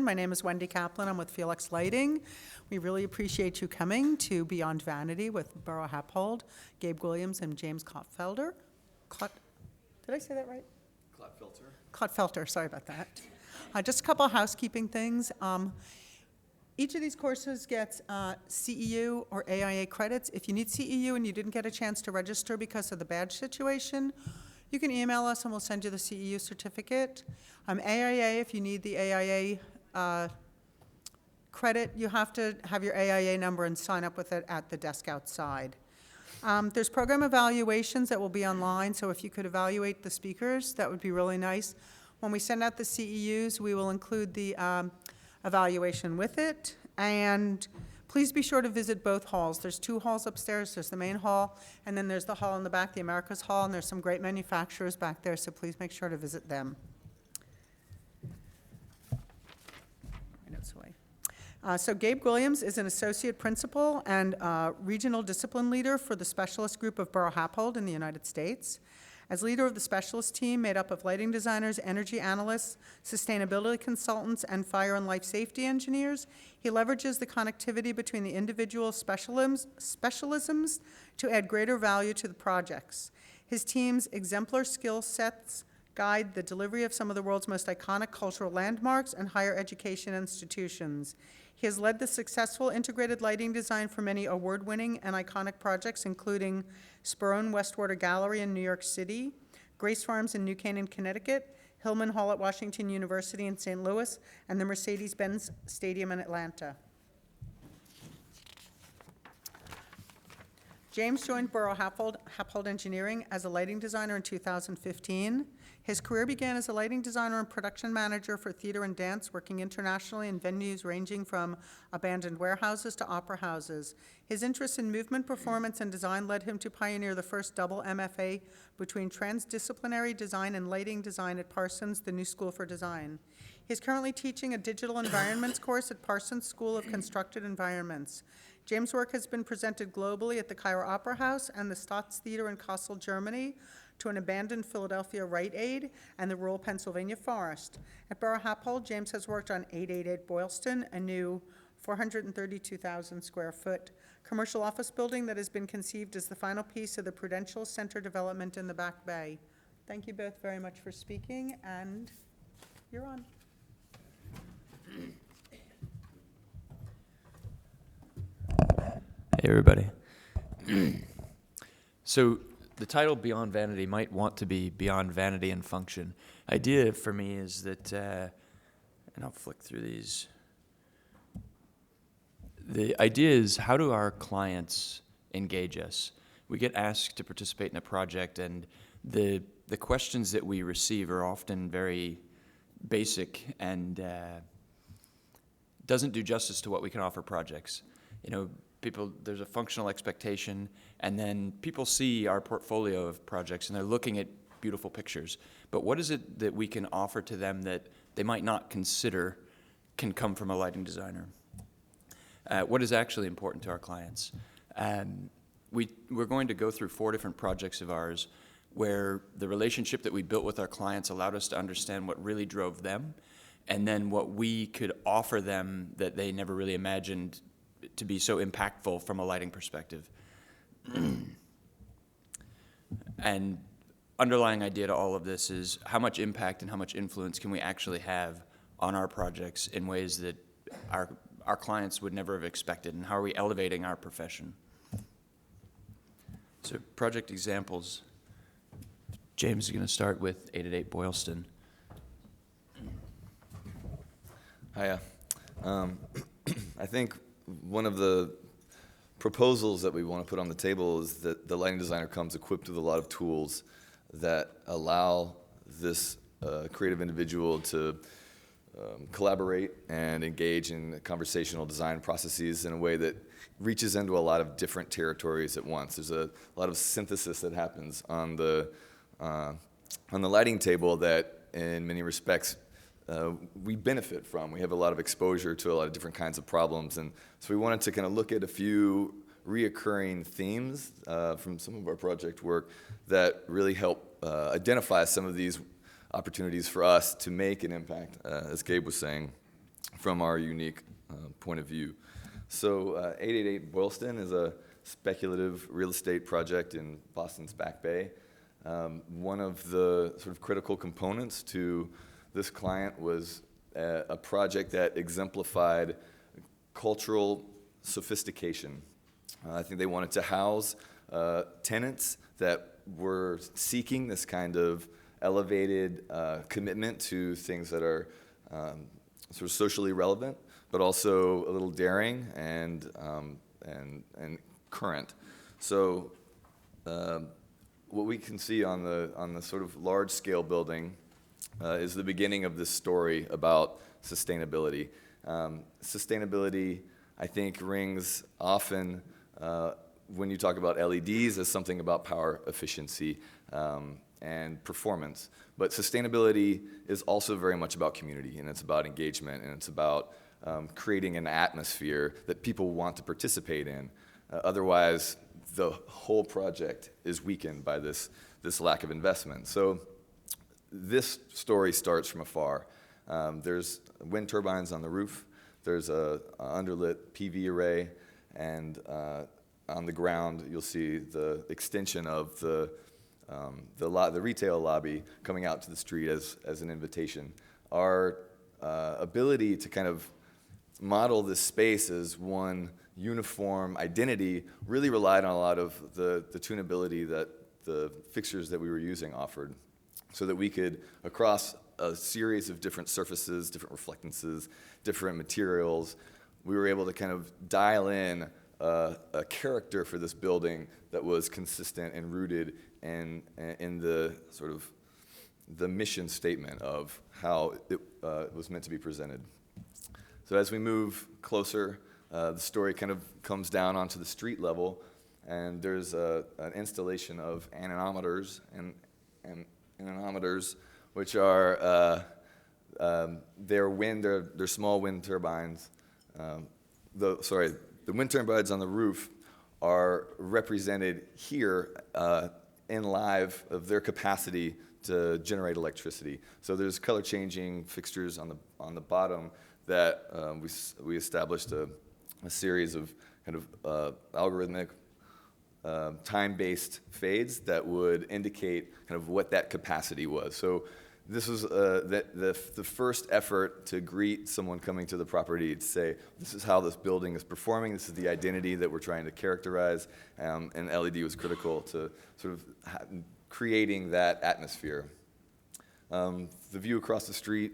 My name is Wendy Kaplan. I'm with Felix Lighting. We really appreciate you coming to Beyond Vanity with Borough Happold, Gabe Williams, and James Kotfelder. Did I say that right? Kotfelter, sorry about that. Just a couple of housekeeping things. Each of these courses gets CEU or AIA credits. If you need CEU and you didn't get a chance to register because of the badge situation, you can email us and we'll send you the CEU certificate. AIA, if you need the AIA credit, you have to have your AIA number and sign up with it at the desk outside. There's program evaluations that will be online, so if you could evaluate the speakers, that would be really nice. When we send out the CEUs, we will include the evaluation with it, and please be sure to visit both halls. There's two halls upstairs. There's the main hall, and then there's the hall in the back, the Americas Hall, and there's some great manufacturers back there, so please make sure to visit them. So Gabe Williams is an associate principal and regional discipline leader for the specialist group of Borough Happold in the United States. As leader of the specialist team made up of lighting designers, energy analysts, sustainability consultants, and fire and life safety engineers, he leverages the connectivity between the individual specialisms to add greater value to the projects. His team's exemplar skill sets guide the delivery of some of the world's most iconic cultural landmarks and higher education institutions. He has led the successful integrated lighting design for many award-winning and iconic projects, including Sperone Westwater Gallery in New York City, Grace Farms in New Canaan, Connecticut, Hillman Hall at Washington University in St. Louis, and the Mercedes-Benz Stadium in Atlanta. James joined Borough Happold Engineering as a lighting designer in 2015. His career began as a lighting designer and production manager for theater and dance, working internationally in venues ranging from abandoned warehouses to opera houses. His interest in movement, performance, and design led him to pioneer the first double MFA between transdisciplinary design and lighting design at Parsons, the New School for Design. He's currently teaching a digital environments course at Parsons School of Constructed Environments. James' work has been presented globally at the Cairo Opera House and the Stotz Theater in Kassel, Germany, to an abandoned Philadelphia Rite Aid and the rural Pennsylvania forest. At Borough Happold, James has worked on 888 Boylston, a new 432,000 square foot commercial office building that has been conceived as the final piece of the Prudential Center development in the Back Bay. Thank you both very much for speaking, and you're on. Hey, everybody. So the title Beyond Vanity might want to be Beyond Vanity and Function. Idea for me is that, and I'll flick through these. The idea is, how do our clients engage us? We get asked to participate in a project, and the questions that we receive are often very basic and doesn't do justice to what we can offer projects. You know, there's a functional expectation, and then people see our portfolio of projects and they're looking at beautiful pictures. But what is it that we can offer to them that they might not consider can come from a lighting designer? What is actually important to our clients? We're going to go through 4 different projects of ours where the relationship that we built with our clients allowed us to understand what really drove them, and then what we could offer them that they never really imagined to be so impactful from a lighting perspective. And underlying idea to all of this is, how much impact and how much influence can we actually have on our projects in ways that our clients would never have expected, and how are we elevating our profession? So project examples. James is going to start with 888 Boylston. Hiya. I think one of the proposals that we want to put on the table is that the lighting designer comes equipped with a lot of tools that allow this creative individual to collaborate and engage in conversational design processes in a way that reaches into a lot of different territories at once. There's a lot of synthesis that happens on the lighting table that, in many respects, we benefit from. We have a lot of exposure to a lot of different kinds of problems, and so we wanted to kind of look at a few reoccurring themes from some of our project work that really help identify some of these opportunities for us to make an impact, as Gabe was saying. from our unique point of view. So 888 Boylston is a speculative real estate project in Boston's Back Bay. One of the sort of critical components to this client was a project that exemplified cultural sophistication. I think they wanted to house tenants that were seeking this kind of elevated commitment to things that are sort of socially relevant, but also a little daring and current. So what we can see on the sort of large scale building is the beginning of this story about sustainability. Sustainability, I think, rings often when you talk about LEDs as something about power efficiency and performance. But sustainability is also very much about community, and it's about engagement, and it's about creating an atmosphere that people want to participate in. Otherwise, the whole project is weakened by this lack of investment. So this story starts from afar. There's wind turbines on the roof. There's a underlit PV array, and on the ground you'll see the extension of the retail lobby coming out to the street as an invitation. Our ability to kind of model this space as one uniform identity really relied on a lot of the tunability that the fixtures that we were using offered, so that we could, across a series of different surfaces, different reflectances, different materials, we were able to kind of dial in a character for this building that was consistent and rooted in the sort of the mission statement of how it was meant to be presented. So as we move closer, the story kind of comes down onto the street level, and there's an installation of anemometers and anemometers, which are they're small wind turbines. The wind turbines on the roof are represented here in live of their capacity to generate electricity. So there's color changing fixtures on the bottom that we established a series of kind of algorithmic time-based fades that would indicate kind of what that capacity was. So this was the first effort to greet someone coming to the property to say, this is how this building is performing, this is the identity that we're trying to characterize, and LED was critical to sort of creating that atmosphere. The view across the street,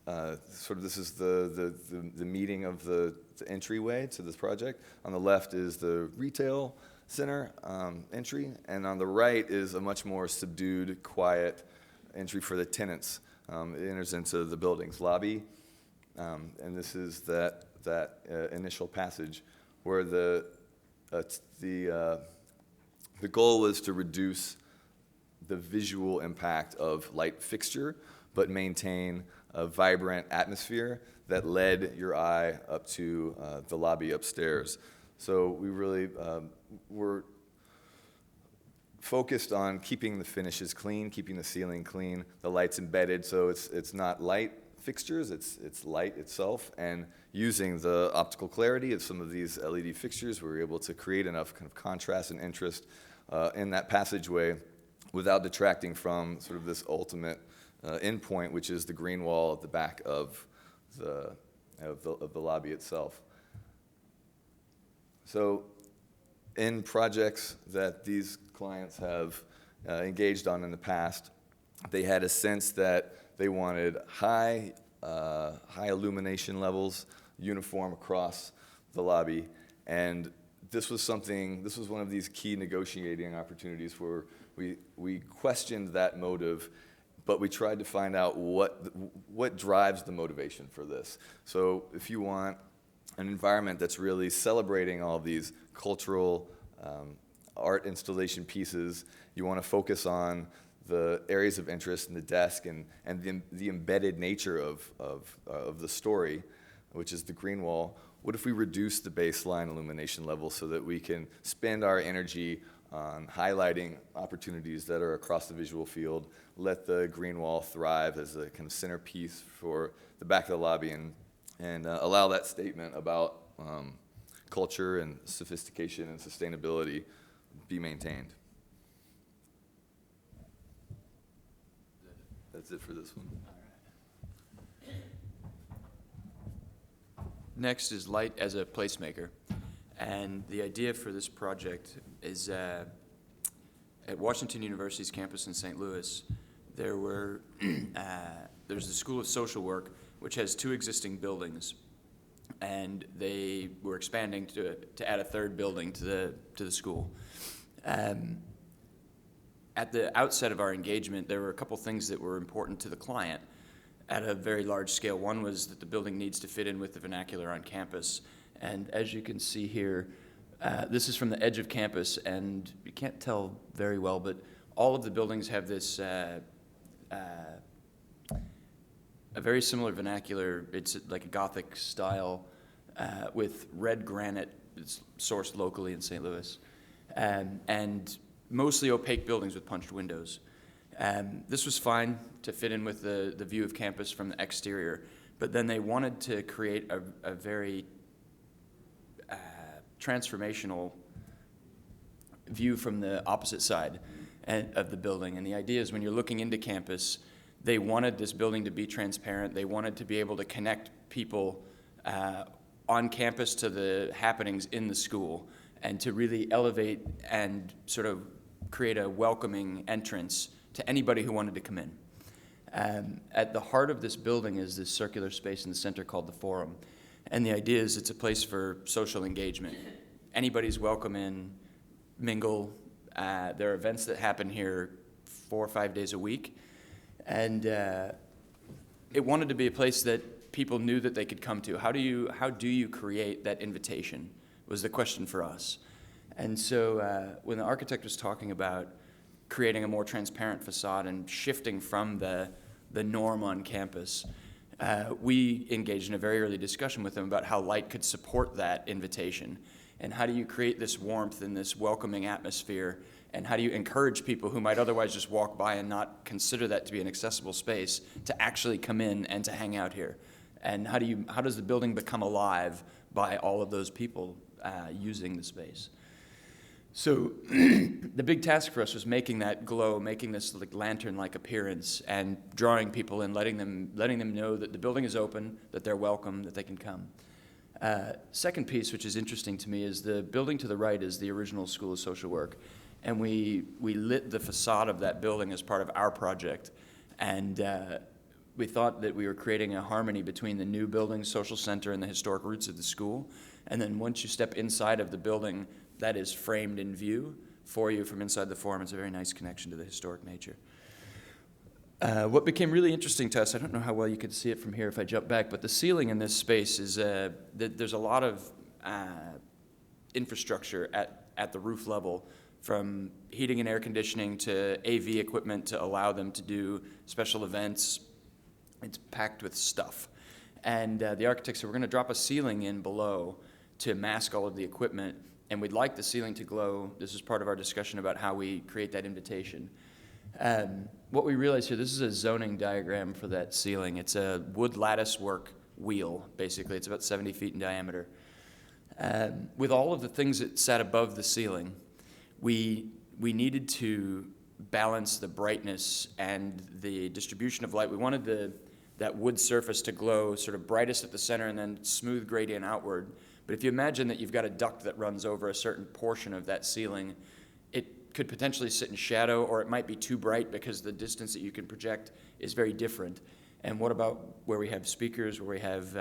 sort of this is the meeting of the entryway to this project. On the left is the retail center entry, and on the right is a much more subdued, quiet entry for the tenants. It enters into the building's lobby, and this is that initial passage where the goal was to reduce the visual impact of light fixture, but maintain a vibrant atmosphere that led your eye up to the lobby upstairs. So we really were focused on keeping the finishes clean, keeping the ceiling clean, the lights embedded, so it's not light fixtures, it's light itself, and using the optical clarity of some of these LED fixtures, we were able to create enough kind of contrast and interest in that passageway without detracting from sort of this ultimate endpoint, which is the green wall at the back of the lobby itself. So in projects that these clients have engaged on in the past, they had a sense that they wanted high illumination levels, uniform across the lobby, and this was one of these key negotiating opportunities where we questioned that motive, but we tried to find out what drives the motivation for this. So if you want an environment that's really celebrating all of these cultural art installation pieces, you want to focus on the areas of interest in the desk and the embedded nature of the story, which is the green wall. What if we reduce the baseline illumination level so that we can spend our energy on highlighting opportunities that are across the visual field, let the green wall thrive as a kind of centerpiece for the back of the lobby, and and allow that statement about culture and sophistication and sustainability be maintained. That's it for this one. Next is light as a placemaker. And the idea for this project is at Washington University's campus in St. Louis, there's the School of Social Work, which has 2 existing buildings. And they were expanding to add a 3rd building to the school. At the outset of our engagement, there were a couple things that were important to the client at a very large scale. One was that the building needs to fit in with the vernacular on campus. And as you can see here, this is from the edge of campus, and you can't tell very well, but all of the buildings have this a very similar vernacular. It's like a Gothic style with red granite. It's sourced locally in St. Louis. And mostly opaque buildings with punched windows. This was fine to fit in with the view of campus from the exterior, but then they wanted to create a very transformational view from the opposite side of the building. And the idea is when you're looking into campus, they wanted this building to be transparent. They wanted to be able to connect people on campus to the happenings in the school, and to really elevate and sort of create a welcoming entrance to anybody who wanted to come in. At the heart of this building is this circular space in the center called the Forum. And the idea is it's a place for social engagement. Anybody's welcome in, mingle. There are events that happen here 4 or 5 days a week. And it wanted to be a place that people knew that they could come to. How do you create that invitation was the question for us. And so when the architect was talking about creating a more transparent facade and shifting from the norm on campus, we engaged in a very early discussion with them about how light could support that invitation, and how do you create this warmth and this welcoming atmosphere, and how do you encourage people who might otherwise just walk by and not consider that to be an accessible space to actually come in and to hang out here. And how does the building become alive by all of those people using the space? So the big task for us was making that glow, making this like lantern-like appearance, and drawing people in, letting them know that the building is open, that they're welcome, that they can come. Second piece, which is interesting to me, is the building to the right is the original School of Social Work, and we lit the facade of that building as part of our project, and we thought that we were creating a harmony between the new building, social center, and the historic roots of the school. And then once you step inside of the building, that is framed in view for you from inside the Forum. It's a very nice connection to the historic nature. What became really interesting to us, I don't know how well you could see it from here if I jump back, but the ceiling in this space is, there's a lot of infrastructure at the roof level, from heating and air conditioning to AV equipment to allow them to do special events. It's packed with stuff. And the architect said, we're going to drop a ceiling in below to mask all of the equipment, and we'd like the ceiling to glow. This is part of our discussion about how we create that invitation. What we realized here, this is a zoning diagram for that ceiling. It's a wood lattice work wheel, basically. It's about 70 feet in diameter. With all of the things that sat above the ceiling, we needed to balance the brightness and the distribution of light. We wanted that wood surface to glow sort of brightest at the center and then smooth gradient outward. But if you imagine that you've got a duct that runs over a certain portion of that ceiling, it could potentially sit in shadow, or it might be too bright because the distance that you can project is very different. And what about where we have speakers, where we have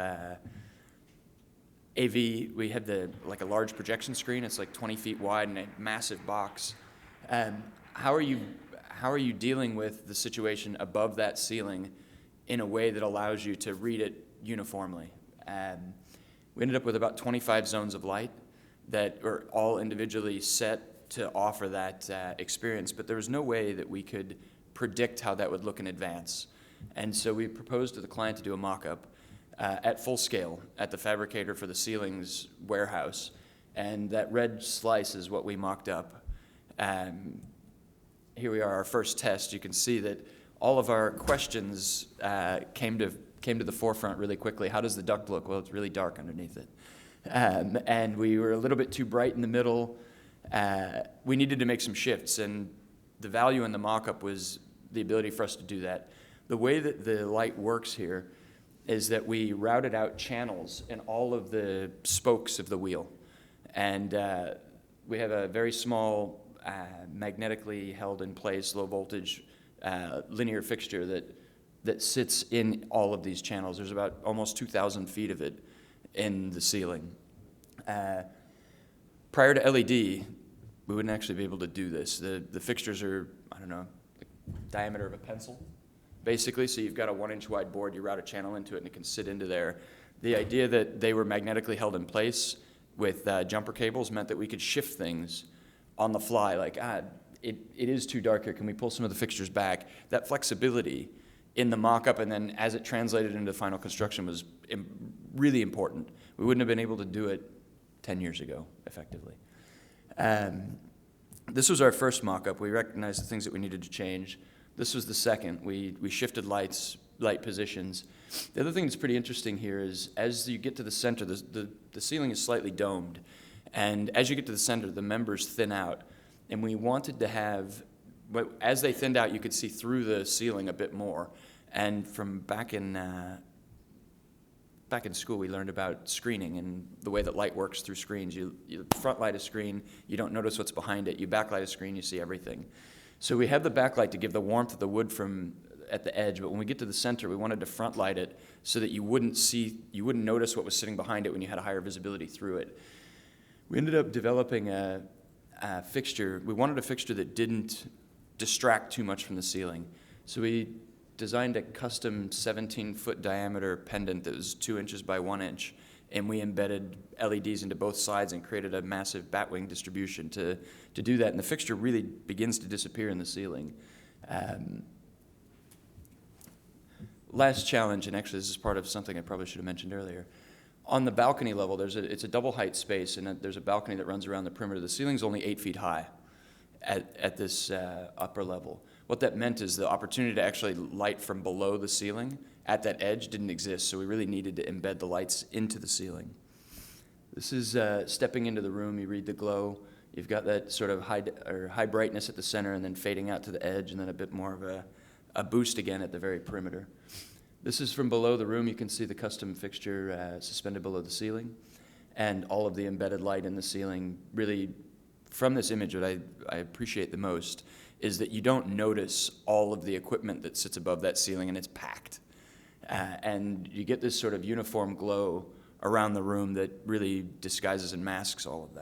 AV, we have like a large projection screen. It's like 20 feet wide and a massive box. How are you dealing with the situation above that ceiling in a way that allows you to read it uniformly? We ended up with about 25 zones of light that are all individually set to offer that experience, but there was no way that we could predict how that would look in advance. And so we proposed to the client to do a mock-up at full scale at the fabricator for the ceilings warehouse, and that red slice is what we mocked up. Here we are, our first test. You can see that all of our questions came to came to the forefront really quickly. How does the duct look? Well, it's really dark underneath it. And we were a little bit too bright in the middle. We needed to make some shifts, and the value in the mock-up was the ability for us to do that. The way that the light works here is that we routed out channels in all of the spokes of the wheel. And we have a very small, magnetically held in place, low voltage linear fixture that sits in all of these channels. There's about almost 2,000 feet of it in the ceiling. Prior to LED, we wouldn't actually be able to do this. The fixtures are, I don't know, the diameter of a pencil, basically. So you've got a 1-inch wide board, you route a channel into it, and it can sit into there. The idea that they were magnetically held in place with jumper cables meant that we could shift things on the fly, like, it is too dark here, can we pull some of the fixtures back? That flexibility in the mock-up and then as it translated into final construction was really important. We wouldn't have been able to do it 10 years ago, effectively. This was our first mock-up. We recognized the things that we needed to change. This was the second. We shifted light positions. The other thing that's pretty interesting here is as you get to the center, the ceiling is slightly domed. And as you get to the center, the members thin out. And we wanted to have, as they thinned out, you could see through the ceiling a bit more. And from back in school, we learned about screening and the way that light works through screens. You front light a screen, you don't notice what's behind it. You backlight a screen, you see everything. So we have the backlight to give the warmth of the wood from at the edge, but when we get to the center, we wanted to front light it so that you wouldn't notice what was sitting behind it when you had a higher visibility through it. We ended up developing a fixture. We wanted a fixture that didn't distract too much from the ceiling. So we designed a custom 17-foot diameter pendant that was 2 inches by 1 inch, and we embedded LEDs into both sides and created a massive batwing distribution to do that. And the fixture really begins to disappear in the ceiling. Last challenge, and actually this is part of something I probably should have mentioned earlier. On the balcony level, it's a double height space, and there's a balcony that runs around the perimeter. The ceiling's only 8 feet high at this upper level. What that meant is the opportunity to actually light from below the ceiling at that edge didn't exist, so we really needed to embed the lights into the ceiling. This is stepping into the room. You read the glow. You've got that sort of high brightness at the center and then fading out to the edge, and then a bit more of a boost again at the very perimeter. This is from below the room. You can see the custom fixture suspended below the ceiling, and all of the embedded light in the ceiling. Really, from this image, what I appreciate the most is that you don't notice all of the equipment that sits above that ceiling, and it's packed. And you get this sort of uniform glow around the room that really disguises and masks all of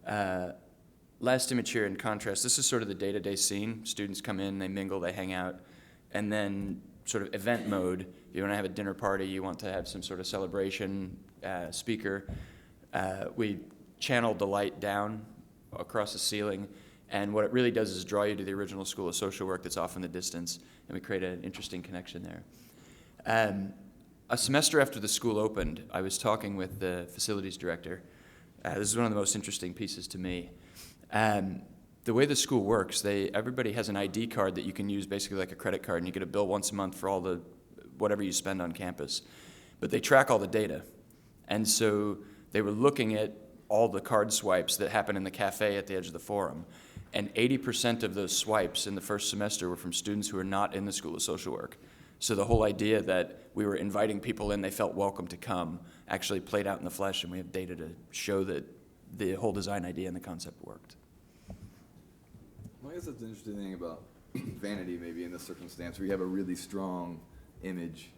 that. Last image here in contrast, this is sort of the day-to-day scene. Students come in, they mingle, they hang out. And then sort of event mode, if you want to have a dinner party, you want to have some sort of celebration, speaker. We channeled the light down across the ceiling, and what it really does is draw you to the original School of Social Work that's off in the distance, and we create an interesting connection there. A semester after the school opened, I was talking with the facilities director. This is one of the most interesting pieces to me. The way the school works, everybody has an ID card that you can use basically like a credit card, and you get a bill once a month for all the whatever you spend on campus. But they track all the data. And so they were looking at all the card swipes that happen in the cafe at the edge of the forum. And 80% of those swipes in the first semester were from students who are not in the School of Social Work. So the whole idea that we were inviting people in, they felt welcome to come, actually played out in the flesh, and we have data to show that the whole design idea and the concept worked. Well, I guess that's an interesting thing about vanity, maybe in this circumstance, where you have a really strong image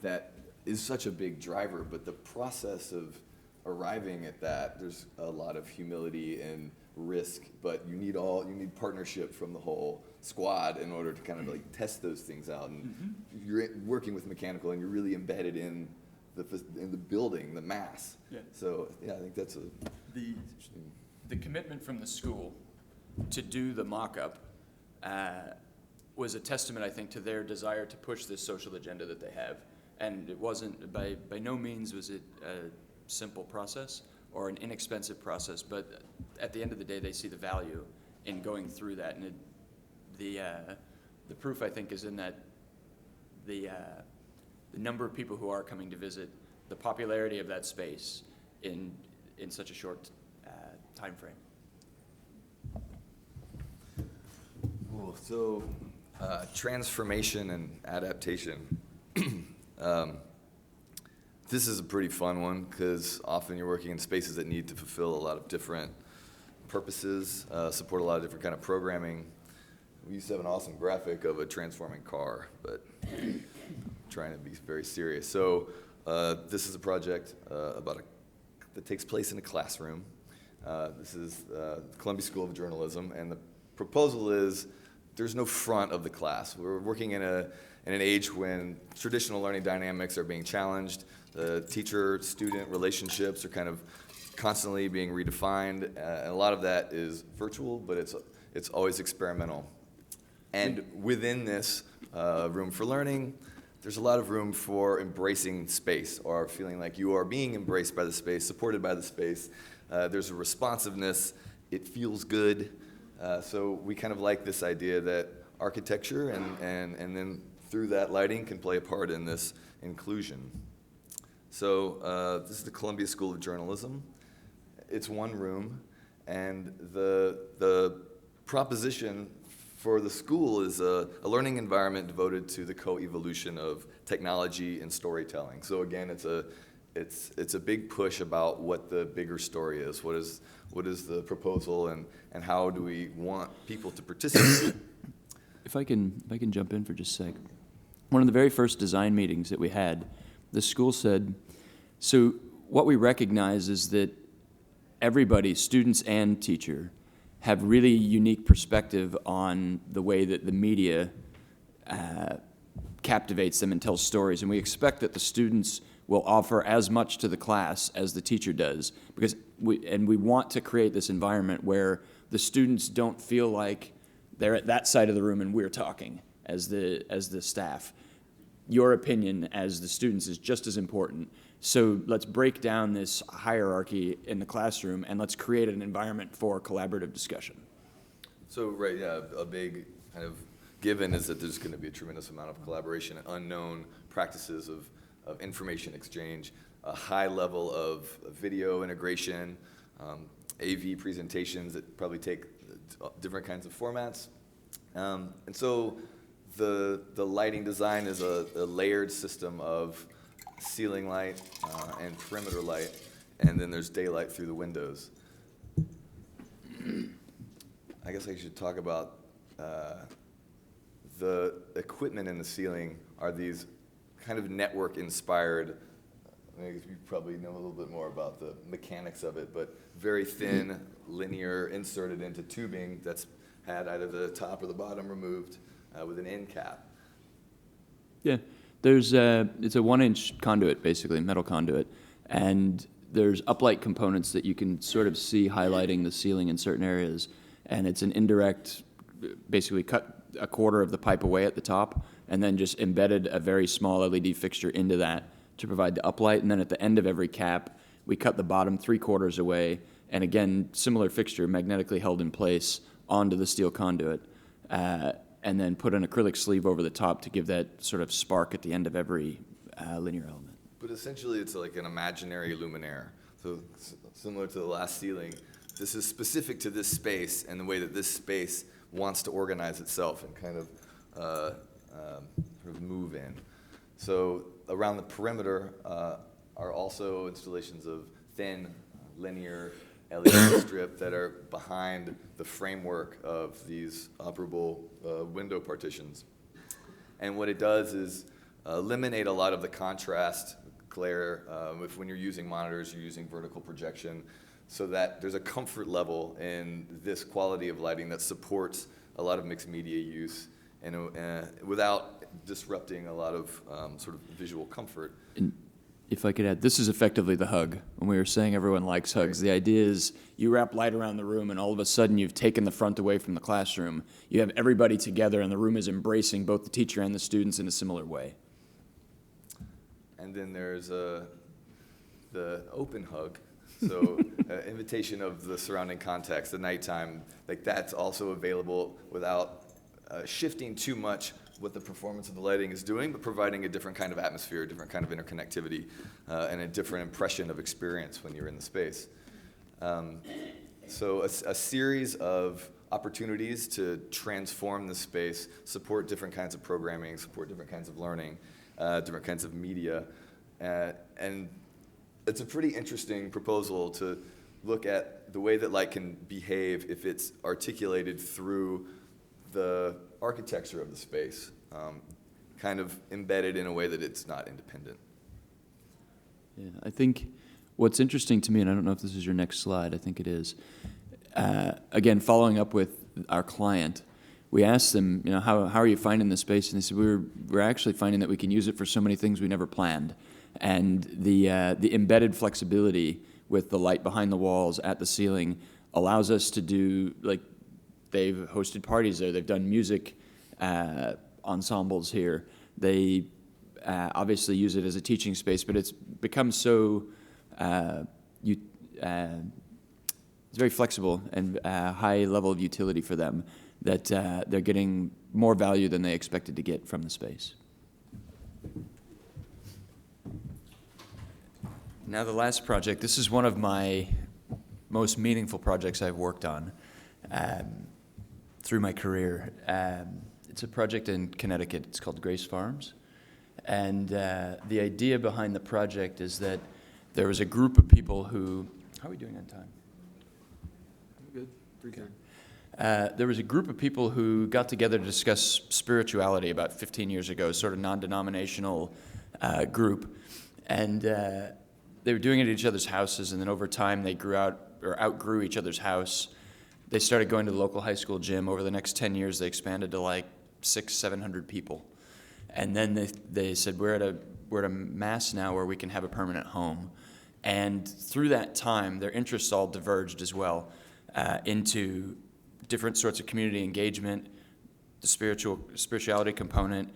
that is such a big driver, but the process of arriving at that, there's a lot of humility and risk, but you need partnership from the whole squad in order to kind of like test those things out. And you're working with mechanical, and you're really embedded in the building, the mass. Yeah. So yeah, I think that's the commitment from the school to do the mock-up was a testament, I think, to their desire to push this social agenda that they have. And it wasn't, by no means was it a simple process or an inexpensive process, but at the end of the day, they see the value in going through that. And the proof, I think, is in that the number of people who are coming to visit, the popularity of that space in such a short time frame. Cool. So, transformation and adaptation. This is a pretty fun one because often you're working in spaces that need to fulfill a lot of different purposes, support a lot of different kind of programming. We used to have an awesome graphic of a transforming car, but I'm trying to be very serious. So this is a project that takes place in a classroom. This is the Columbia School of Journalism, and the proposal is there's no front of the class. We're working in an age when traditional learning dynamics are being challenged. The teacher-student relationships are kind of constantly being redefined, and a lot of that is virtual, but it's always experimental. And within this room for learning, there's a lot of room for embracing space, or feeling like you are being embraced by the space, supported by the space. There's a responsiveness. It feels good. So we kind of like this idea that architecture and then through that lighting can play a part in this inclusion. So this is the Columbia School of Journalism. It's one room, and the proposition for the school is a learning environment devoted to the co-evolution of technology and storytelling. So again, it's a big push about what the bigger story is. What is the proposal, and how do we want people to participate? If I can jump in for just a sec. One of the very first design meetings that we had, the school said, so what we recognize is that everybody, students and teacher, have really unique perspective on the way that the media captivates them and tells stories. And we expect that the students will offer as much to the class as the teacher does, because we want to create this environment where the students don't feel like they're at that side of the room and we're talking as the staff. Your opinion as the students is just as important. So let's break down this hierarchy in the classroom, and let's create an environment for collaborative discussion. So, right, yeah, a big kind of given is that there's going to be a tremendous amount of collaboration, unknown practices of information exchange, a high level of video integration, AV presentations that probably take different kinds of formats. And so the lighting design is a layered system of ceiling light and perimeter light, and then there's daylight through the windows. I guess I should talk about the equipment in the ceiling are these kind of network-inspired, you probably know a little bit more about the mechanics of it, but very thin, linear, inserted into tubing that's had either the top or the bottom removed with an end cap. Yeah, it's a 1-inch conduit, basically, metal conduit, and there's uplight components that you can sort of see highlighting the ceiling in certain areas, and it's an indirect, basically cut a quarter of the pipe away at the top, and then just embedded a very small LED fixture into that to provide the uplight, and then at the end of every cap, we cut the bottom 3/4 away, and again, similar fixture magnetically held in place onto the steel conduit, and then put an acrylic sleeve over the top to give that sort of spark at the end of every linear element. But essentially, it's like an imaginary luminaire. So similar to the last ceiling, this is specific to this space and the way that this space wants to organize itself and kind of sort of move in. So around the perimeter are also installations of thin, linear LED strip that are behind the framework of these operable window partitions. And what it does is eliminate a lot of the contrast glare. When you're using monitors, you're using vertical projection, so that there's a comfort level in this quality of lighting that supports a lot of mixed media use and without disrupting a lot of sort of visual comfort. And if I could add, this is effectively the hug. When we were saying everyone likes hugs, the idea is you wrap light around the room and all of a sudden you've taken the front away from the classroom. You have everybody together and the room is embracing both the teacher and the students in a similar way. And then there's the open hug. So invitation of the surrounding context, the nighttime, like that's also available without shifting too much what the performance of the lighting is doing, but providing a different kind of atmosphere, a different kind of interconnectivity, and a different impression of experience when you're in the space. So a series of opportunities to transform the space, support different kinds of programming, support different kinds of learning, different kinds of media. And it's a pretty interesting proposal to look at the way that light can behave if it's articulated through the architecture of the space, kind of embedded in a way that it's not independent. Yeah, I think what's interesting to me, and I don't know if this is your next slide, I think it is, again, following up with our client, we asked them, you know, how are you finding the space? And they said, we're actually finding that we can use it for so many things we never planned. And the embedded flexibility with the light behind the walls at the ceiling allows us to do, like, they've hosted parties there, they've done music ensembles here. They obviously use it as a teaching space, but it's become so, it's very flexible and high level of utility for them that they're getting more value than they expected to get from the space. Now the last project, this is one of my most meaningful projects I've worked on through my career. It's a project in Connecticut. It's called Grace Farms. And the idea behind the project is that there was a group of people who, how are we doing on time? Good. Pretty good. There was a group of people who got together to discuss spirituality about 15 years ago, sort of non-denominational group. And they were doing it at each other's houses, and then over time they grew out or outgrew each other's house. They started going to the local high school gym. Over the next 10 years, they expanded to like 600-700 people. And then they said, we're at a mass now where we can have a permanent home. And through that time, their interests all diverged as well into different sorts of community engagement, the spirituality component,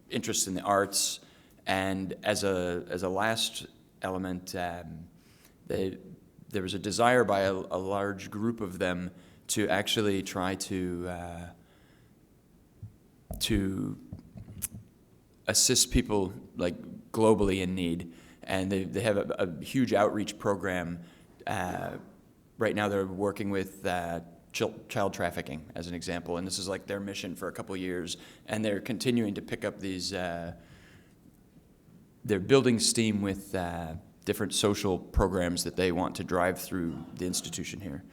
interest in the arts, and as a last element, there was a desire by a large group of them to actually try to assist people like globally in need, and they have a huge outreach program. Right now, they're working with child trafficking as an example, and this is like their mission for a couple of years, and they're continuing to pick up these. They're building steam with different social programs that they want to drive through the institution here.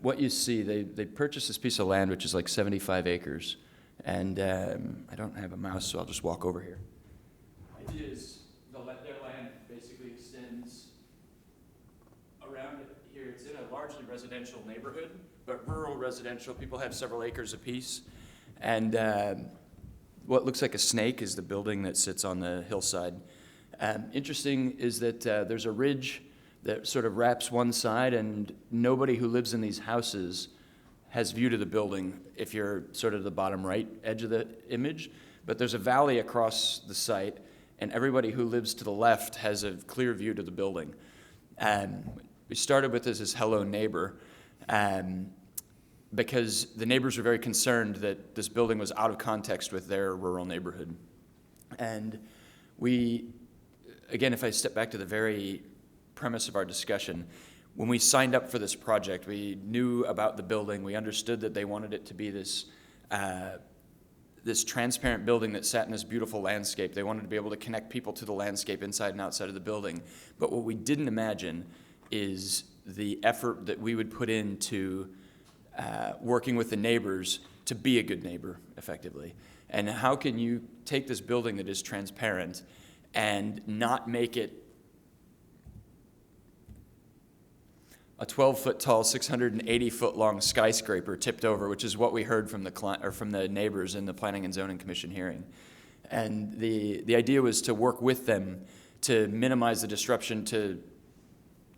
What you see, they purchased this piece of land, which is like 75 acres, and I don't have a mouse, so I'll just walk over here. The idea is their land basically extends around here. It's in a largely residential neighborhood, but rural residential. People have several acres apiece, and what looks like a snake is the building that sits on the hillside. Interesting is that there's a ridge that sort of wraps one side, and nobody who lives in these houses has view to the building if you're sort of the bottom right edge of the image. But there's a valley across the site, and everybody who lives to the left has a clear view to the building. We started with this as Hello Neighbor, because the neighbors were very concerned that this building was out of context with their rural neighborhood. And we, again, if I step back to the very premise of our discussion, when we signed up for this project, we knew about the building. We understood that they wanted it to be this transparent building that sat in this beautiful landscape. They wanted to be able to connect people to the landscape inside and outside of the building. But what we didn't imagine is the effort that we would put into working with the neighbors to be a good neighbor, effectively. And how can you take this building that is transparent and not make it a 12-foot tall, 680-foot long skyscraper tipped over, which is what we heard from the neighbors in the Planning and Zoning Commission hearing. And the idea was to work with them to minimize the disruption to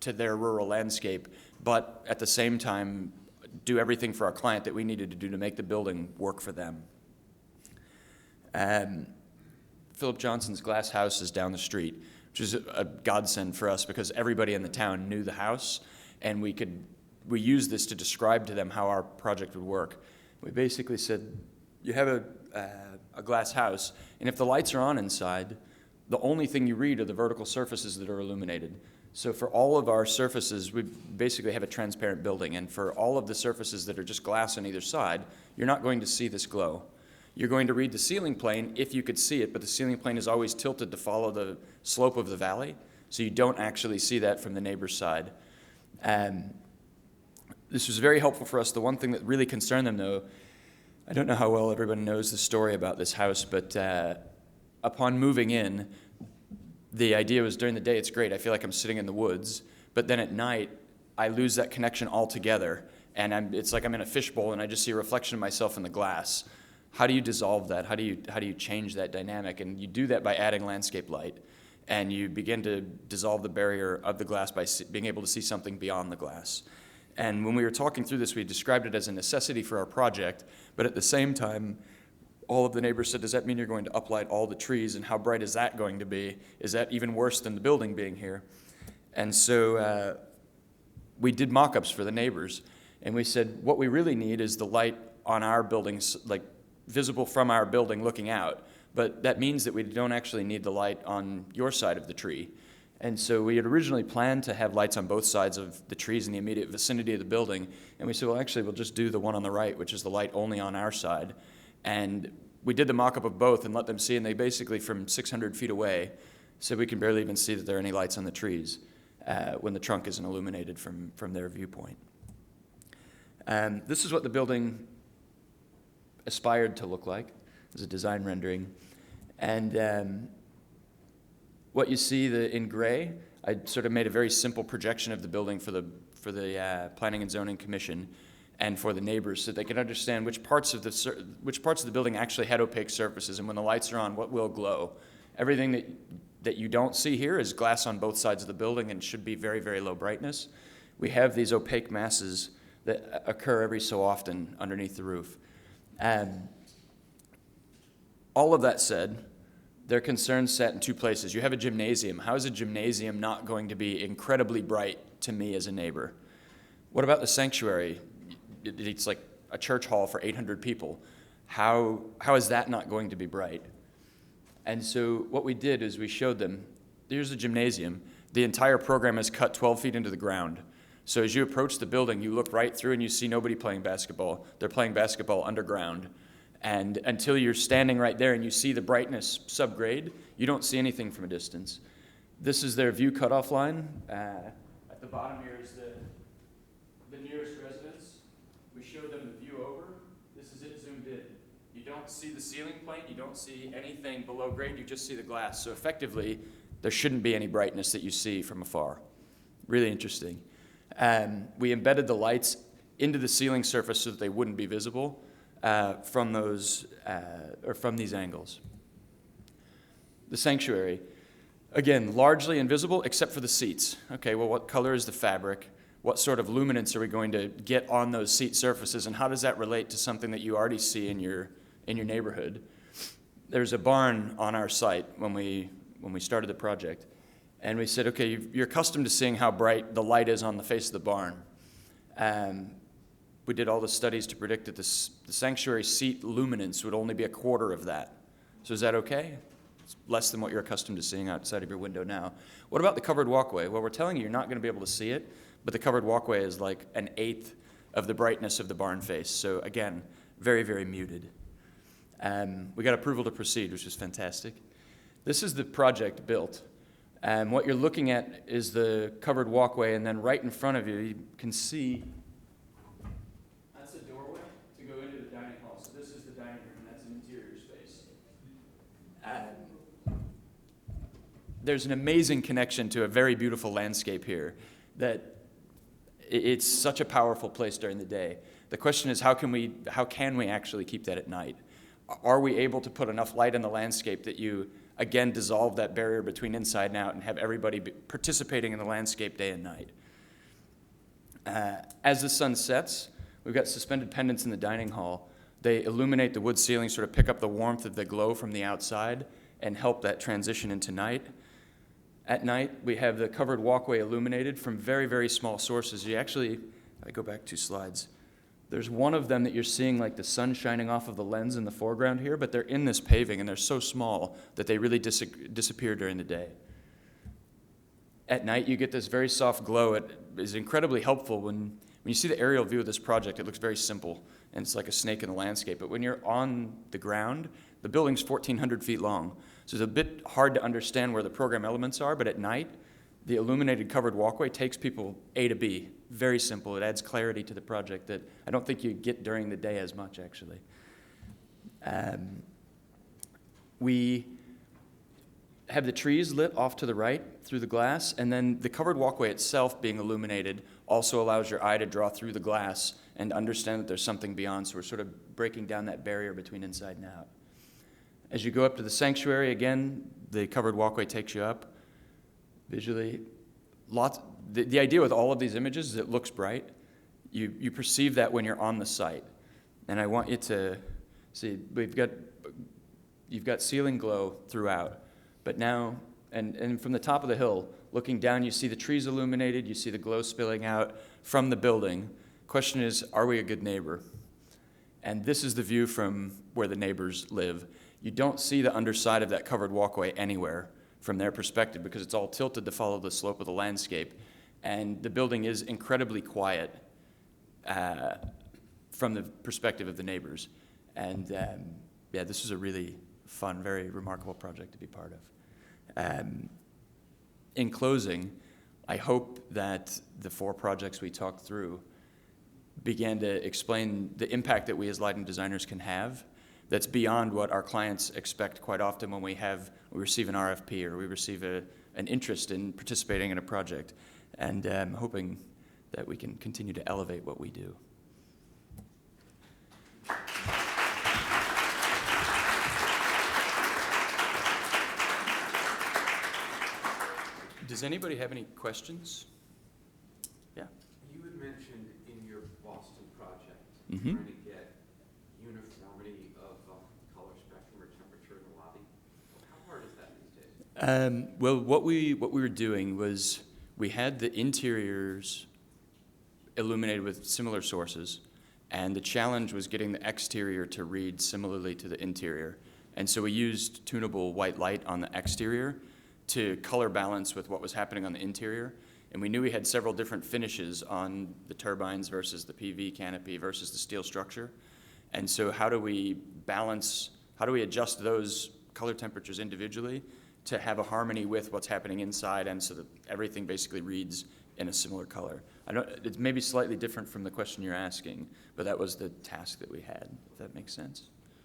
their rural landscape, but at the same time do everything for our client that we needed to do to make the building work for them. Philip Johnson's glass house is down the street, which is a godsend for us because everybody in the town knew the house, and we used this to describe to them how our project would work. We basically said, you have a glass house, and if the lights are on inside, the only thing you read are the vertical surfaces that are illuminated. So for all of our surfaces, we basically have a transparent building, and for all of the surfaces that are just glass on either side, you're not going to see this glow. You're going to read the ceiling plane if you could see it, but the ceiling plane is always tilted to follow the slope of the valley, so you don't actually see that from the neighbor's side. This was very helpful for us. The one thing that really concerned them, though, I don't know how well everybody knows the story about this house, but upon moving in, the idea was during the day, it's great. I feel like I'm sitting in the woods. But then at night, I lose that connection altogether. And it's like I'm in a fishbowl and I just see a reflection of myself in the glass. How do you dissolve that? How do you change that dynamic? And you do that by adding landscape light. And you begin to dissolve the barrier of the glass by being able to see something beyond the glass. And when we were talking through this, we described it as a necessity for our project. But at the same time, all of the neighbors said, does that mean you're going to uplight all the trees, and how bright is that going to be? Is that even worse than the building being here? And so we did mock-ups for the neighbors, and we said, what we really need is the light on our buildings, like visible from our building looking out, but that means that we don't actually need the light on your side of the tree. And so we had originally planned to have lights on both sides of the trees in the immediate vicinity of the building, and we said, well, actually, we'll just do the one on the right, which is the light only on our side. And we did the mock-up of both and let them see, and they basically, from 600 feet away, said we can barely even see that there are any lights on the trees when the trunk isn't illuminated from their viewpoint. This is what the building aspired to look like as a design rendering. And what you see in gray, I sort of made a very simple projection of the building for the Planning and Zoning Commission and for the neighbors, so they could understand which parts of the building actually had opaque surfaces, and when the lights are on, what will glow. Everything that you don't see here is glass on both sides of the building and should be very, very low brightness. We have these opaque masses that occur every so often underneath the roof. All of that said, their concerns sat in two places. You have a gymnasium. How is a gymnasium not going to be incredibly bright to me as a neighbor? What about the sanctuary? It's like a church hall for 800 people. How is that not going to be bright? And so what we did is we showed them, here's the gymnasium. The entire program is cut 12 feet into the ground. So as you approach the building, you look right through and you see nobody playing basketball. They're playing basketball underground. And until you're standing right there and you see the brightness subgrade, you don't see anything from a distance. This is their view cutoff line. At the bottom here is the nearest residence. We showed them the view over. This is it zoomed in. You don't see the ceiling plane. You don't see anything below grade. You just see the glass. So effectively, there shouldn't be any brightness that you see from afar. Really interesting. We embedded the lights into the ceiling surface so that they wouldn't be visible from these angles. The sanctuary, again, largely invisible except for the seats. Okay, well, what color is the fabric? What sort of luminance are we going to get on those seat surfaces, and how does that relate to something that you already see in your neighborhood? There's a barn on our site when we started the project, and we said, okay, you're accustomed to seeing how bright the light is on the face of the barn. We did all the studies to predict that the sanctuary seat luminance would only be a quarter of that. So is that okay? It's less than what you're accustomed to seeing outside of your window now. What about the covered walkway? Well, we're telling you you're not going to be able to see it, but the covered walkway is like 1/8 of the brightness of the barn face. So again, very, very muted. We got approval to proceed, which is fantastic. This is the project built. What you're looking at is the covered walkway, and then right in front of you, you can see that's a doorway to go into the dining hall. So this is the dining room, and that's an interior space. There's an amazing connection to a very beautiful landscape here that it's such a powerful place during the day. The question is, how can we actually keep that at night? Are we able to put enough light in the landscape that you, again, dissolve that barrier between inside and out and have everybody participating in the landscape day and night? As the sun sets, we've got suspended pendants in the dining hall. They illuminate the wood ceiling, sort of pick up the warmth of the glow from the outside and help that transition into night. At night, we have the covered walkway illuminated from very, very small sources. You actually, I go back 2 slides. There's one of them that you're seeing like the sun shining off of the lens in the foreground here, but they're in this paving and they're so small that they really disappear during the day. At night, you get this very soft glow. It is incredibly helpful when you see the aerial view of this project. It looks very simple, and it's like a snake in the landscape. But when you're on the ground, the building's 1,400 feet long, so it's a bit hard to understand where the program elements are, but at night, the illuminated covered walkway takes people A to B. Very simple. It adds clarity to the project that I don't think you get during the day as much, actually. We have the trees lit off to the right through the glass, and then the covered walkway itself being illuminated also allows your eye to draw through the glass and understand that there's something beyond, so we're sort of breaking down that barrier between inside and out. As you go up to the sanctuary, again, the covered walkway takes you up. Visually, the idea with all of these images is it looks bright. You perceive that when you're on the site. And I want you to see, you've got ceiling glow throughout. But now, and from the top of the hill, looking down, you see the trees illuminated, you see the glow spilling out from the building. Question is, are we a good neighbor? And this is the view from where the neighbors live. You don't see the underside of that covered walkway anywhere from their perspective because it's all tilted to follow the slope of the landscape. And the building is incredibly quiet from the perspective of the neighbors. And yeah, this is a really fun, very remarkable project to be part of. In closing, I hope that the 4 projects we talked through began to explain the impact that we as lighting designers can have that's beyond what our clients expect quite often when we receive an RFP or we receive an interest in participating in a project. And I'm hoping that we can continue to elevate what we do. Does anybody have any questions? Yeah. You had mentioned in your Boston project Mm-hmm. trying to get uniformity of color spectrum or temperature in the lobby. How hard is that these days? Well, what we were doing was we had the interiors illuminated with similar sources, and the challenge was getting the exterior to read similarly to the interior. And so we used tunable white light on the exterior to color balance with what was happening on the interior. And we knew we had several different finishes on the turbines versus the PV canopy versus the steel structure. And so how do we adjust those color temperatures individually to have a harmony with what's happening inside and so that everything basically reads in a similar color? It's maybe slightly different from the question you're asking, but that was the task that we had, if that makes sense.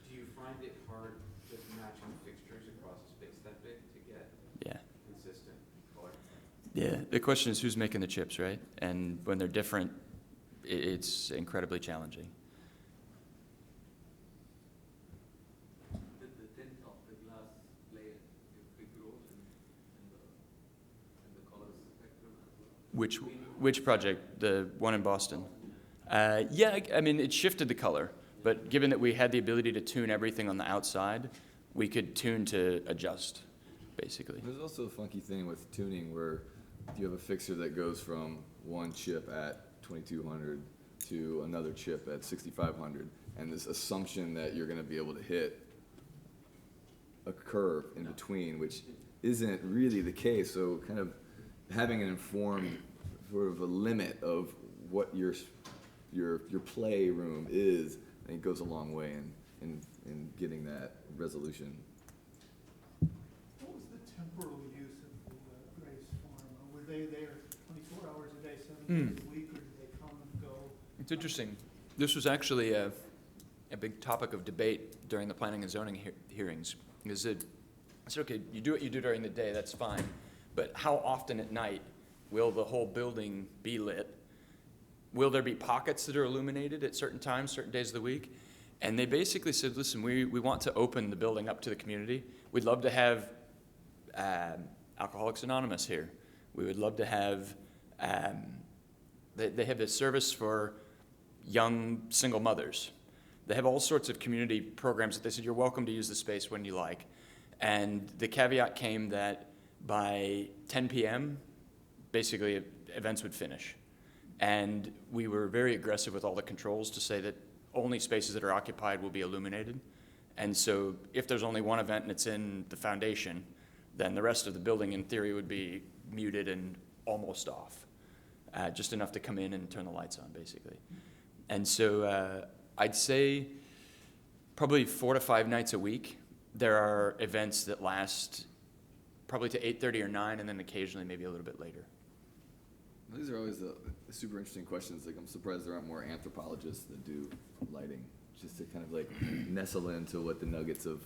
Do you find it hard just matching fixtures across a space that big to get Yeah. consistent color? Yeah, the question is who's making the chips, right? And when they're different, it's incredibly challenging. The tint of the glass play a big role in the color spectrum as well? Which project? The one in Boston? Yeah, I mean, it shifted the color, but given that we had the ability to tune everything on the outside, we could tune to adjust, basically. There's also a funky thing with tuning where you have a fixture that goes from one chip at 2200 to another chip at 6500, and this assumption that you're going to be able to hit a curve in between, which isn't really the case. So kind of having an informed sort of a limit of what your playroom is, I think goes a long way in getting that resolution. What was the temporal use of the Grace Farm? Were they there 24 hours a day, 7 days a week, or did they come and go? It's interesting. This was actually a big topic of debate during the planning and zoning hearings. Is it, I said, okay, you do what you do during the day, that's fine, but how often at night will the whole building be lit? Will there be pockets that are illuminated at certain times, certain days of the week? And they basically said, listen, we want to open the building up to the community. We'd love to have Alcoholics Anonymous here. We would love to have, they have this service for young single mothers. They have all sorts of community programs that they said, you're welcome to use the space when you like. And the caveat came that by 10 p.m., basically events would finish. And we were very aggressive with all the controls to say that only spaces that are occupied will be illuminated. And so if there's only one event and it's in the foundation, then the rest of the building in theory would be muted and almost off, just enough to come in and turn the lights on, basically. And so I'd say probably 4 to 5 nights a week, there are events that last probably to 8:30 or 9, and then occasionally maybe a little bit later. These are always the super interesting questions. Like, I'm surprised there aren't more anthropologists that do lighting, just to kind of like nestle into what the nuggets of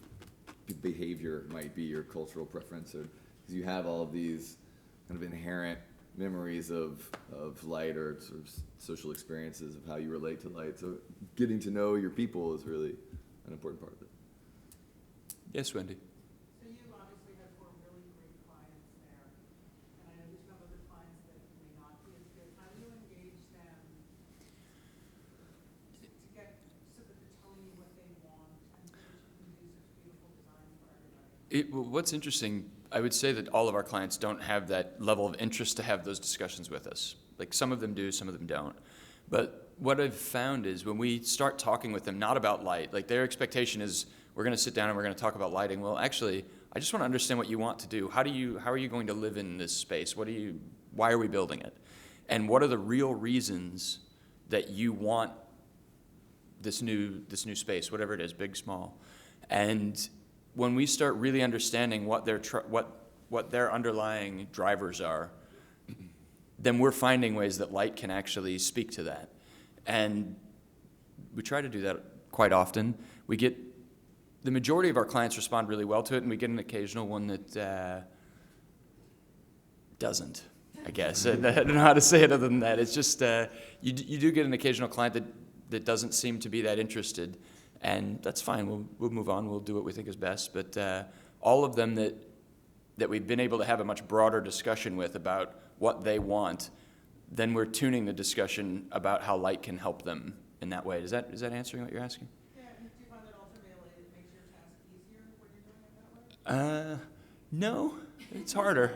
behavior might be, or cultural preference, or because you have all of these kind of inherent memories of light, or sort of social experiences of how you relate to light. So getting to know your people is really an important part of it. Yes, Wendy? So you obviously have 4 really great clients there, and I know you have other clients that may not be as good. How do you engage them to get, so that they're telling you what they want, and so that you can do such beautiful designs for everybody? Well, what's interesting, I would say that all of our clients don't have that level of interest to have those discussions with us. Like, some of them do, some of them don't. But what I've found is when we start talking with them, not about light, like their expectation is we're going to sit down and we're going to talk about lighting. Well, actually, I just want to understand what you want to do. How are you going to live in this space? Why are we building it? And what are the real reasons that you want this new space, whatever it is, big, small? And when we start really understanding what their underlying drivers are, then we're finding ways that light can actually speak to that. And we try to do that quite often. The majority of our clients respond really well to it, and we get an occasional one that doesn't, I guess. I don't know how to say it other than that. It's just, you do get an occasional client that doesn't seem to be that interested, and that's fine. We'll move on. We'll do what we think is best. But all of them that we've been able to have a much broader discussion with about what they want, then we're tuning the discussion about how light can help them in that way. Is that answering what you're asking? Yeah, and do you find that ultimately it makes your task easier when you're doing it that way? No, it's harder.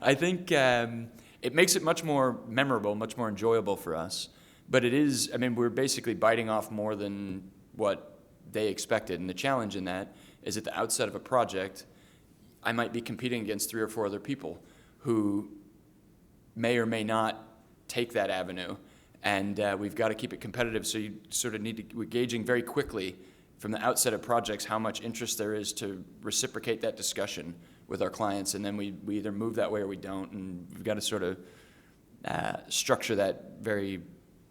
I think it makes it much more memorable, much more enjoyable for us. But it is, I mean, we're basically biting off more than what they expected. And the challenge in that is at the outset of a project, I might be competing against 3 or 4 other people who may or may not take that avenue. And we've got to keep it competitive. So you sort of we're gauging very quickly from the outset of projects how much interest there is to reciprocate that discussion with our clients. And then we either move that way or we don't. And we've got to sort of structure that very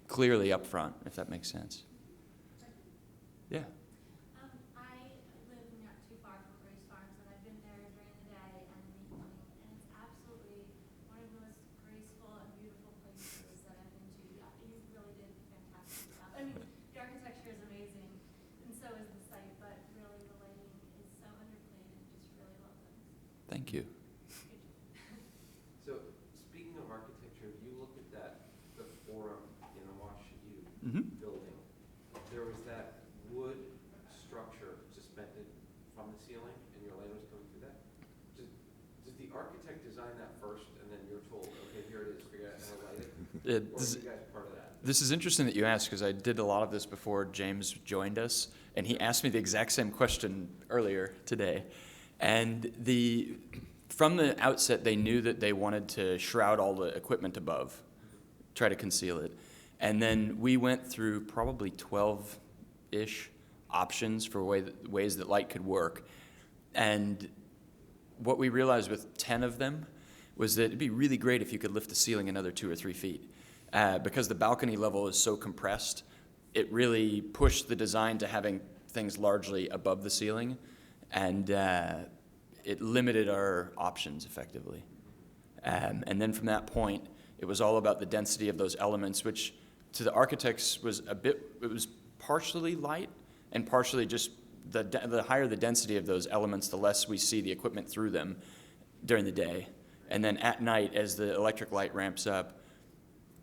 clearly up front, if that makes sense. Yeah. I live not too far from Grace Farms, and I've been there during the day and in the evening, and it's absolutely one of the most graceful and beautiful places that I've been to. You really did fantastic job. I mean, the architecture is amazing, and so is the site, but really the lighting is so underplayed and just really well done. Thank you. So, speaking of architecture, if you look at the forum in Awash U building, there was that wood structure suspended from the ceiling, and your light was coming through that. Did the architect design that first, and then you're told, okay, here it is, figure out how to light it? Or were you guys part of that? This is interesting that you asked, because I did a lot of this before James joined us, and he asked me the exact same question earlier today. And from the outset, they knew that they wanted to shroud all the equipment above, try to conceal it. And then we went through probably 12-ish options for ways that light could work. And what we realized with 10 of them was that it'd be really great if you could lift the ceiling another 2 or 3 feet. Because the balcony level is so compressed, it really pushed the design to having things largely above the ceiling. And it limited our options effectively. And then from that point, it was all about the density of those elements, which to the architects it was partially light and partially just the higher the density of those elements, the less we see the equipment through them during the day. And then at night, as the electric light ramps up,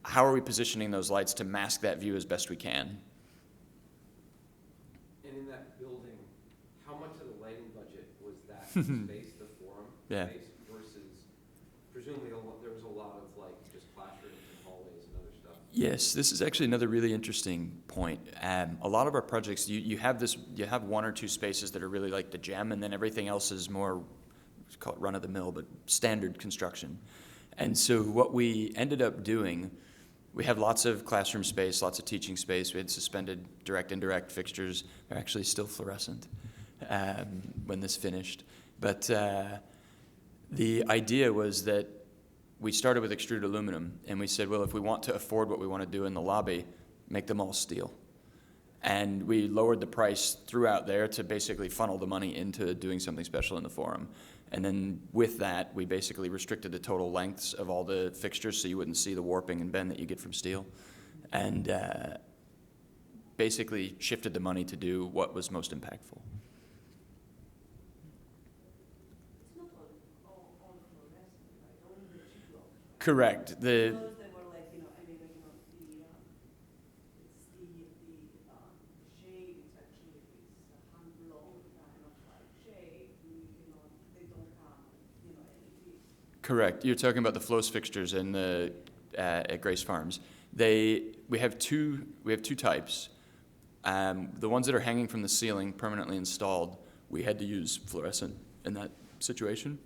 how are we positioning those lights to mask that view as best we can? And in that building, how much of the lighting budget was that space, the forum Yeah. space, versus presumably there was a lot of like just classrooms and hallways Yes, this is actually another really interesting point. A lot of our projects, you have one or two spaces that are really like the gem, and then everything else is more, let's call it run-of-the-mill, but standard construction. And so what we ended up doing, we have lots of classroom space, lots of teaching space. We had suspended direct, indirect fixtures. They're actually still fluorescent when this finished. But the idea was that we started with extruded aluminum, and we said, well, if we want to afford what we want to do in the lobby, make them all steel. And we lowered the price throughout there to basically funnel the money into doing something special in the forum. And then with that, we basically restricted the total lengths of all the fixtures so you wouldn't see the warping and bend that you get from steel. And basically shifted the money to do what was most impactful. Correct. Those that were like, I mean, it's the shade, it's actually, it's hand blown kind of like shade, they don't have, LED. Correct. You're talking about the flows fixtures in the at Grace Farms. We have two types. The ones that are hanging from the ceiling, permanently installed, we had to use fluorescent in that situation.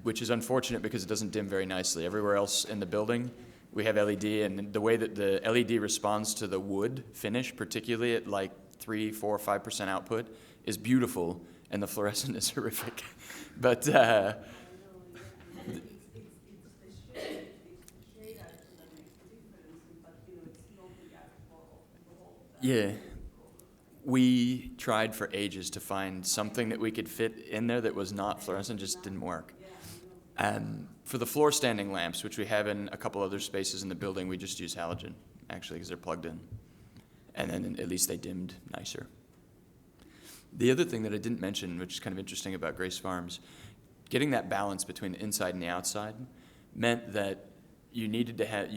Which is unfortunate because it doesn't dim very nicely. Everywhere else in the building, we have LED, and the way that the LED responds to the wood finish, particularly at like 3, 4, 5% output, is beautiful, and the fluorescent is horrific. But It's the shade actually that makes the difference, but it's not the actual whole. yeah, we tried for ages to find something that we could fit in there that was not fluorescent, just didn't work. For the floor standing lamps, which we have in a couple other spaces in the building, we just use halogen, actually, because they're plugged in. And then at least they dimmed nicer. The other thing that I didn't mention, which is kind of interesting about Grace Farms, getting that balance between the inside and the outside meant that you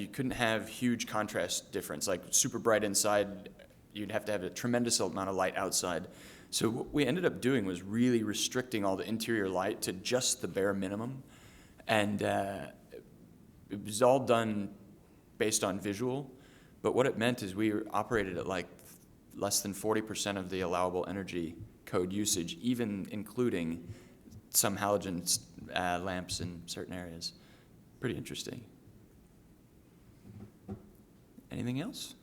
couldn't have huge contrast difference, like super bright inside. You'd have to have a tremendous amount of light outside. So what we ended up doing was really restricting all the interior light to just the bare minimum. And it was all done based on visual. But what it meant is we operated at like less than 40% of the allowable energy code usage, even including some halogen lamps in certain areas. Pretty interesting. Anything else?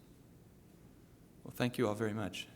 Well, thank you all very much.